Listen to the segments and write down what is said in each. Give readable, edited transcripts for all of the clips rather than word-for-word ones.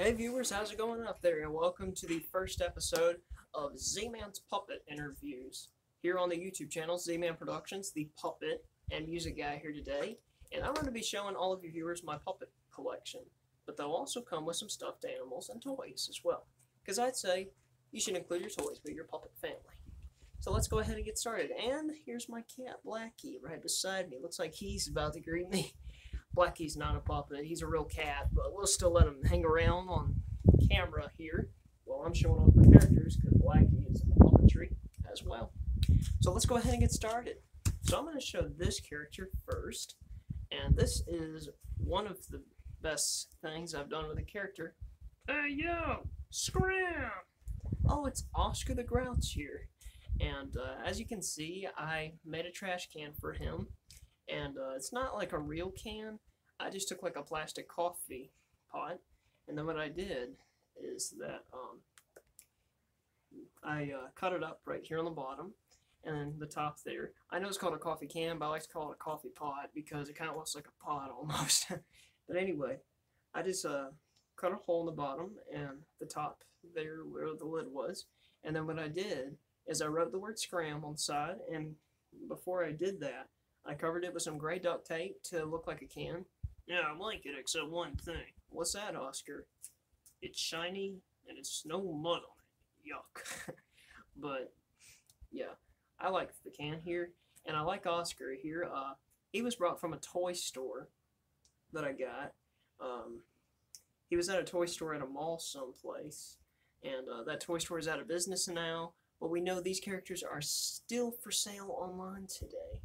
Hey viewers, how's it going up there? And welcome to the first episode of Z-Man's Puppet Interviews here on the YouTube channel, Z-Man Productions, the puppet and music guy here today. And I'm going to be showing all of you viewers my puppet collection, but they'll also come with some stuffed animals and toys as well. Because I'd say you should include your toys with your puppet family. So let's go ahead and get started. And here's my cat, Blackie, right beside me. Looks like he's about to greet me. Blackie's not a puppet, he's a real cat, but we'll still let him hang around on camera here while I'm showing off my characters, because Blackie is in puppetry as well. So let's go ahead and get started. So I'm going to show this character first, and this is one of the best things I've done with a character. Hey yo, scram! Oh, it's Oscar the Grouch here, and as you can see, I made a trash can for him. And it's not like a real can. I just took like a plastic coffee pot, and then what I did is that I cut it up right here on the bottom, and then the top there. I know it's called a coffee can, but I like to call it a coffee pot because it kind of looks like a pot almost. But anyway, I just cut a hole in the bottom and the top there where the lid was, and then what I did is I wrote the word scram on the side, and before I did that, I covered it with some gray duct tape to look like a can. Yeah, I like it, except one thing. What's that, Oscar? It's shiny, and it's no mud on it. Yuck. But, yeah, I like the can here, and I like Oscar here. He was brought from a toy store that I got. He was at a toy store at a mall someplace, and that toy store is out of business now, but we know these characters are still for sale online today.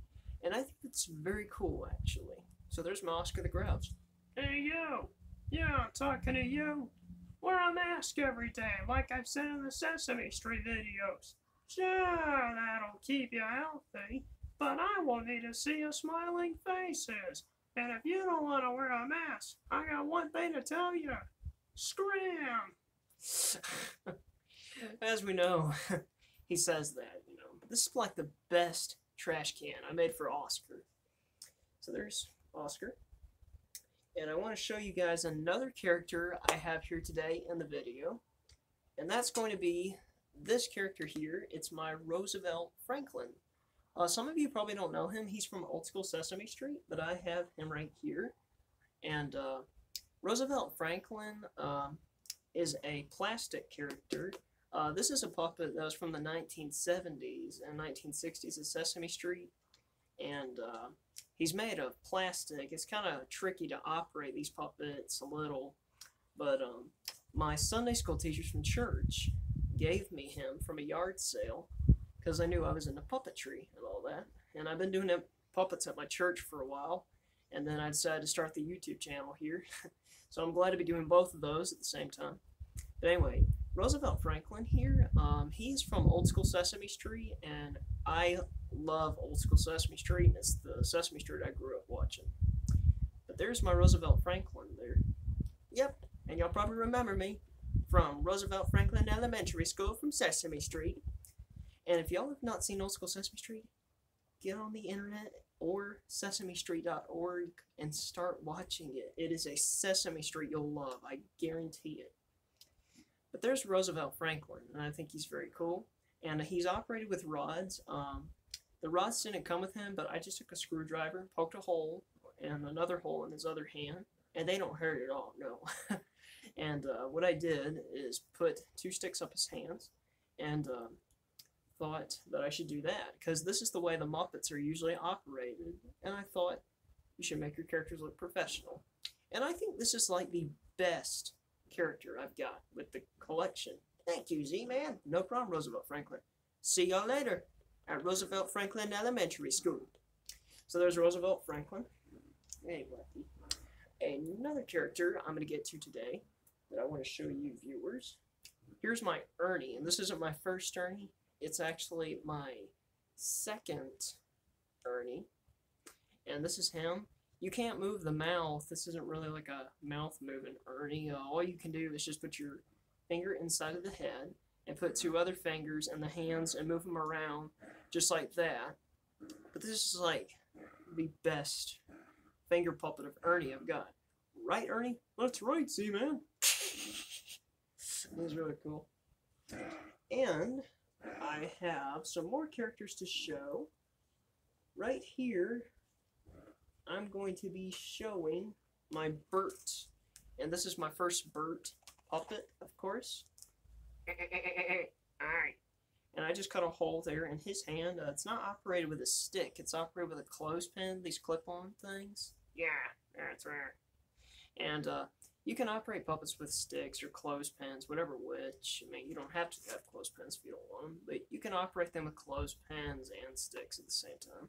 And I think it's very cool, actually. So there's my Oscar the Grouch. Hey, yo! Yeah, I'm talking to you. Wear a mask every day, like I've said in the Sesame Street videos. Sure, that'll keep you healthy, but I want you to see your smiling faces. And if you don't want to wear a mask, I got one thing to tell you. Scram! As we know, he says that, you know. This is like the best trash can I made for Oscar. So there's Oscar. And I want to show you guys another character I have here today in the video. And that's going to be this character here. It's my Roosevelt Franklin. Some of you probably don't know him. He's from old school Sesame Street, but I have him right here. And Roosevelt Franklin is a plastic character. This is a puppet that was from the 1970s and 1960s at Sesame Street, and he's made of plastic. It's kind of tricky to operate these puppets a little, but my Sunday school teachers from church gave me him from a yard sale because I knew I was into puppetry and all that, and I've been doing puppets at my church for a while, and then I decided to start the YouTube channel here, so I'm glad to be doing both of those at the same time. But anyway, Roosevelt Franklin here, he's from old school Sesame Street, and I love old school Sesame Street, and it's the Sesame Street I grew up watching. But there's my Roosevelt Franklin there. Yep, and y'all probably remember me from Roosevelt Franklin Elementary School from Sesame Street. And if y'all have not seen old school Sesame Street, get on the internet or sesamestreet.org and start watching it. It is a Sesame Street you'll love, I guarantee it. But there's Roosevelt Franklin, and I think he's very cool. And he's operated with rods. The rods didn't come with him, but I just took a screwdriver, poked a hole, and another hole in his other hand, and they don't hurt at all, no. And what I did is put 2 sticks up his hands, and thought that I should do that, because this is the way the Muppets are usually operated, and I thought you should make your characters look professional. And I think this is like the best character I've got with the collection. Thank you, Z-Man. No problem, Roosevelt Franklin. See y'all later at Roosevelt Franklin Elementary School. So there's Roosevelt Franklin. Anyway, another character I'm going to get to today that I want to show you viewers. Here's my Ernie, and this isn't my first Ernie. It's actually my second Ernie, and this is him. You can't move the mouth. This isn't really like a mouth moving Ernie. All you can do is just put your finger inside of the head and put 2 other fingers in the hands and move them around just like that. But this is like the best finger puppet of Ernie I've got. Right, Ernie? That's right, Z-Man. He's really cool. And I have some more characters to show. Right here, I'm going to be showing my Bert. And this is my first Bert puppet, of course. Alright. And I just cut a hole there in his hand. It's not operated with a stick. It's operated with a clothespin, these clip-on things. Yeah, that's right. And you can operate puppets with sticks or clothespins, whatever which. I mean, you don't have to have clothespins if you don't want them, but you can operate them with clothespins and sticks at the same time.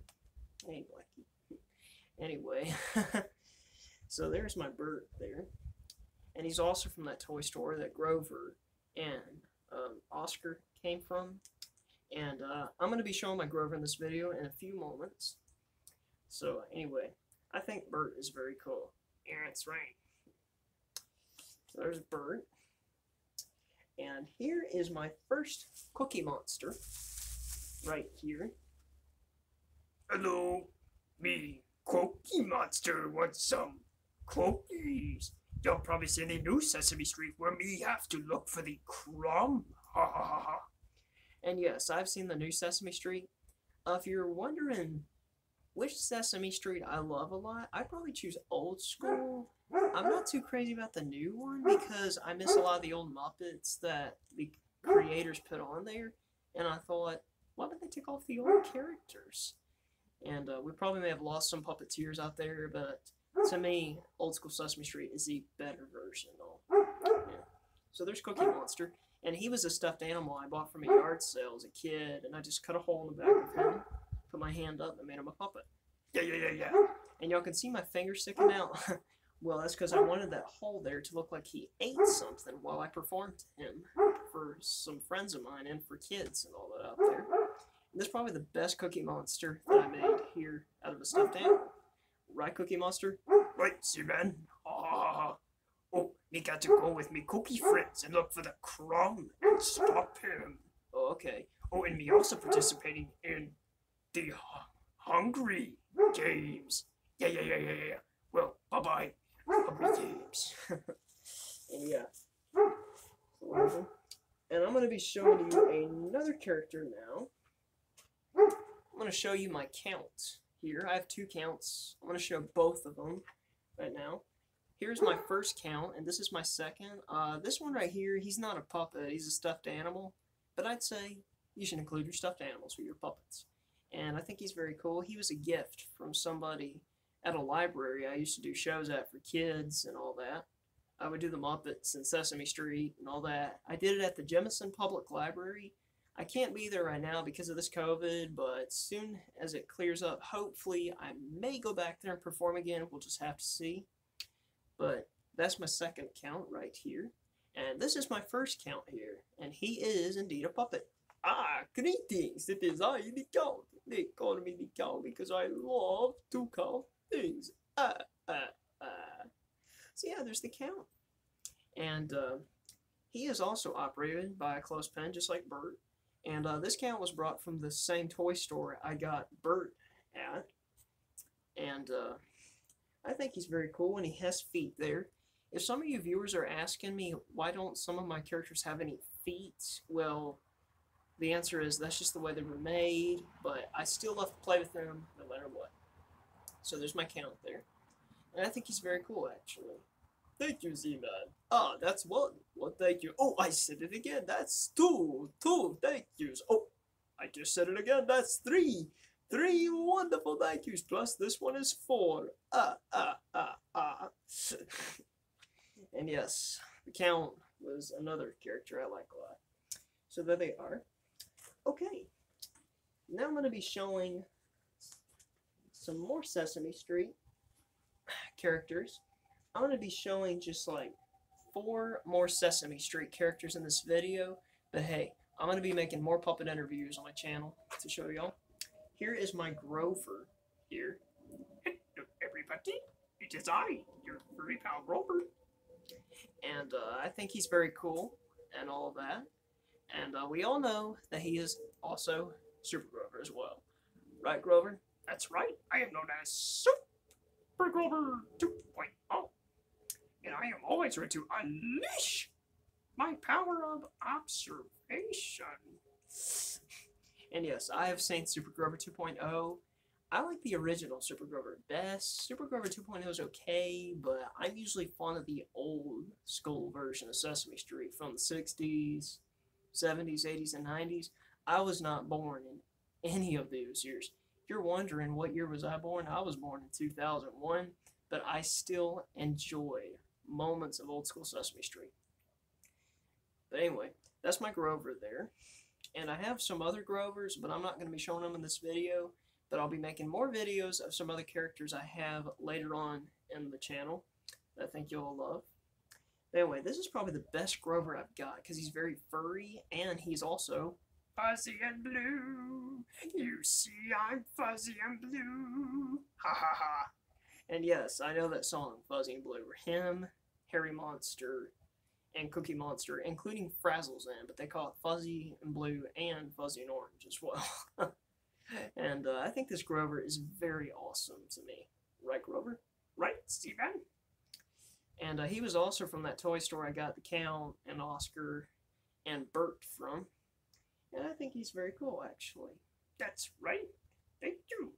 Hey, Blackie. Anyway, so there's my Bert there. And he's also from that toy store that Grover and Oscar came from. And I'm going to be showing my Grover in this video in a few moments. So anyway, I think Bert is very cool. Yeah, that's right. So there's Bert. And here is my first Cookie Monster. Right here. Hello, me, Cookie Monster, want some cookies. You'll probably see the new Sesame Street where me have to look for the crumb. Ha ha ha ha. And yes, I've seen the new Sesame Street. If you're wondering which Sesame Street I love a lot, I'd probably choose old school. I'm not too crazy about the new one because I miss a lot of the old Muppets that the creators put on there. And I thought, why did they take off the old characters? And we probably may have lost some puppeteers out there, but to me, old school Sesame Street is the better version. Yeah. So there's Cookie Monster. And he was a stuffed animal I bought from a yard sale as a kid, and I just cut a hole in the back of him, put my hand up, and made him a puppet. Yeah. And y'all can see my finger sticking out. Well, that's because I wanted that hole there to look like he ate something while I performed to him for some friends of mine and for kids and all that out there. And this is probably the best Cookie Monster that I made here out of a stuffed animal. Right, Cookie Monster? Right, Seaman. Oh, me got to go with me cookie friends and look for the crumb and stop him. Oh, okay. Oh, and me also participating in the Hungry Games. Yeah. Well, bye-bye. Hungry Games. And yeah. And I'm going to be showing you another character now. I'm going to show you my count here. I have 2 counts. I'm going to show both of them right now. Here's my first count, and this is my second. This one right here, he's not a puppet. He's a stuffed animal. But I'd say you should include your stuffed animals with your puppets. And I think he's very cool. He was a gift from somebody at a library I used to do shows at for kids and all that. I would do the Muppets and Sesame Street and all that. I did it at the Jemison Public Library. I can't be there right now because of this COVID, but soon as it clears up, hopefully I may go back there and perform again. We'll just have to see. But that's my second count right here. And this is my first count here. And he is indeed a puppet. Greetings. It is I, the Count. They call me the Count because I love to count things. So yeah, there's the Count. And he is also operated by a clothespin, just like Bert. And this Count was brought from the same toy store I got Bert at. And I think he's very cool, and he has feet there. If some of you viewers are asking me, why don't some of my characters have any feet? Well, the answer is that's just the way they were made, but I still love to play with them no matter what. So there's my Count there. And I think he's very cool, actually. Thank you, Z-Man. That's one. Well, thank you. Oh, I said it again. That's 2. 2 thank yous. Oh, I just said it again. That's 3. 3 wonderful thank yous. Plus, this one is 4. And yes, the Count was another character I like a lot. So there they are. Okay. Now I'm going to be showing some more Sesame Street characters. I'm going to be showing just like 4 more Sesame Street characters in this video. But hey, I'm going to be making more puppet interviews on my channel to show y'all. Here is my Grover here. Hello, everybody. It is I, your furry pal Grover. And I think he's very cool and all of that. And we all know that he is also Super Grover as well. Right, Grover? That's right. I am known as Super Grover 2.0. And I am always ready to unleash My power of observation. And yes, I have seen Super Grover 2.0. I like the original Super Grover best. Super Grover 2.0 is okay, but I'm usually fond of the old school version of Sesame Street from the 60s, 70s, 80s, and 90s. I was not born in any of those years. If you're wondering what year was I born, I was born in 2001, but I still enjoy moments of old school Sesame Street. But anyway, that's my Grover there. And I have some other Grovers, but I'm not going to be showing them in this video. But I'll be making more videos of some other characters I have later on in the channel that I think you'll love. Anyway, this is probably the best Grover I've got because he's very furry and he's also fuzzy and blue. You see, I'm fuzzy and blue. Ha ha ha. And yes, I know that song, Fuzzy and Blue. Him, Hairy Monster, and Cookie Monster, including Frazzles in, but they call it Fuzzy and Blue and Fuzzy and Orange as well. And I think this Grover is very awesome to me. Right, Grover? Right, Steven? And he was also from that toy store I got the Count and Oscar and Bert from. And I think he's very cool, actually. That's right. Thank you.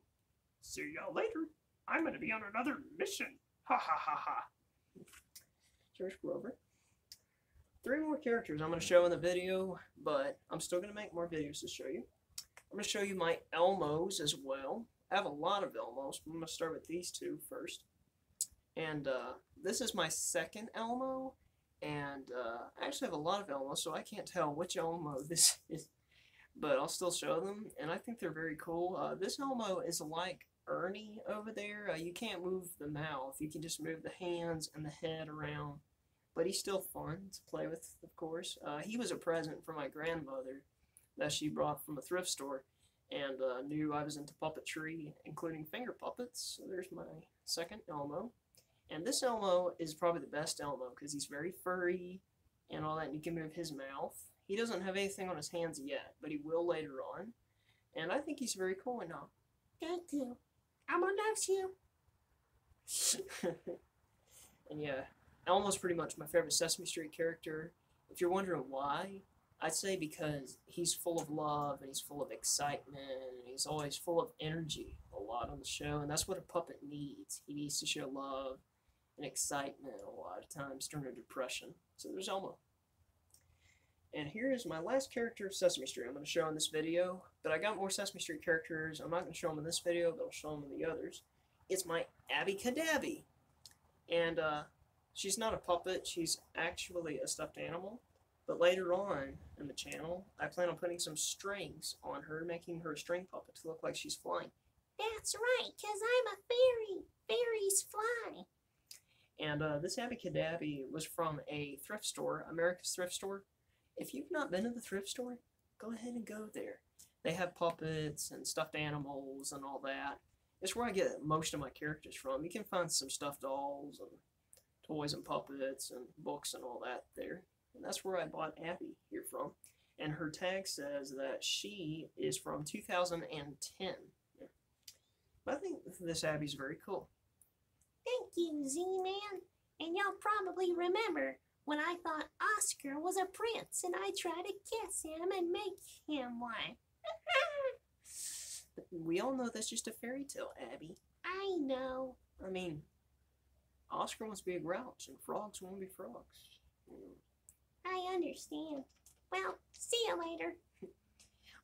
See y'all later. I'm going to be on another mission. Ha ha ha ha. There's Grover. 3 more characters I'm going to show in the video, but I'm still going to make more videos to show you. I'm going to show you my Elmos as well. I have a lot of Elmos, but I'm going to start with these 2 first. And this is my second Elmo, and I actually have a lot of Elmos, so I can't tell which Elmo this is, but I'll still show them, and I think they're very cool. This Elmo is like Ernie over there. You can't move the mouth. You can just move the hands and the head around, but he's still fun to play with, of course. He was a present from my grandmother that she brought from a thrift store, and knew I was into puppetry, including finger puppets. So there's my second Elmo. And this Elmo is probably the best Elmo because he's very furry and all that, and you can move his mouth. He doesn't have anything on his hands yet, but he will later on. And I think he's very cool and all. Thank you. Elmo loves you. And yeah, Elmo's pretty much my favorite Sesame Street character. If you're wondering why, I'd say because he's full of love and he's full of excitement and he's always full of energy a lot on the show, and that's what a puppet needs. He needs to show love and excitement a lot of times during a depression. So there's Elmo. And here is my last character of Sesame Street I'm going to show in this video, but I got more Sesame Street characters. I'm not going to show them in this video, but I'll show them in the others. It's my Abby Cadabby. And she's not a puppet, she's actually a stuffed animal. But later on in the channel, I plan on putting some strings on her, making her a string puppet to look like she's flying. That's right, 'cause I'm a fairy. Fairies fly. And this Abby Cadabby was from a thrift store, America's Thrift Store. If you've not been to the thrift store, go ahead and go there. They have puppets and stuffed animals and all that. It's where I get most of my characters from. You can find some stuffed dolls and toys and puppets and books and all that there. And that's where I bought Abby here from. And her tag says that she is from 2010. But I think this Abby's very cool. Thank you, Z-Man. And you'll probably remember when I thought Oscar was a prince and I tried to kiss him and make him one. But we all know that's just a fairy tale, Abby. I know. I mean, Oscar wants to be a Grouch and frogs want to be frogs. I understand. Well, see you later.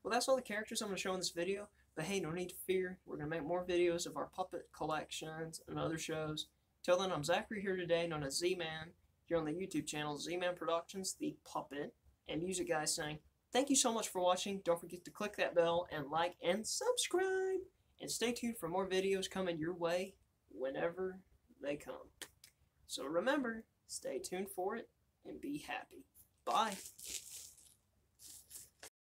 Well, that's all the characters I'm going to show in this video. But hey, no need to fear. We're going to make more videos of our puppet collections and other shows. Till then, I'm Zachary here today, known as Z-Man, here on the YouTube channel, Z-Man Productions, the puppet and music guy, saying thank you so much for watching. Don't forget to click that bell and like and subscribe. And stay tuned for more videos coming your way whenever they come. So remember, stay tuned for it and be happy. Bye.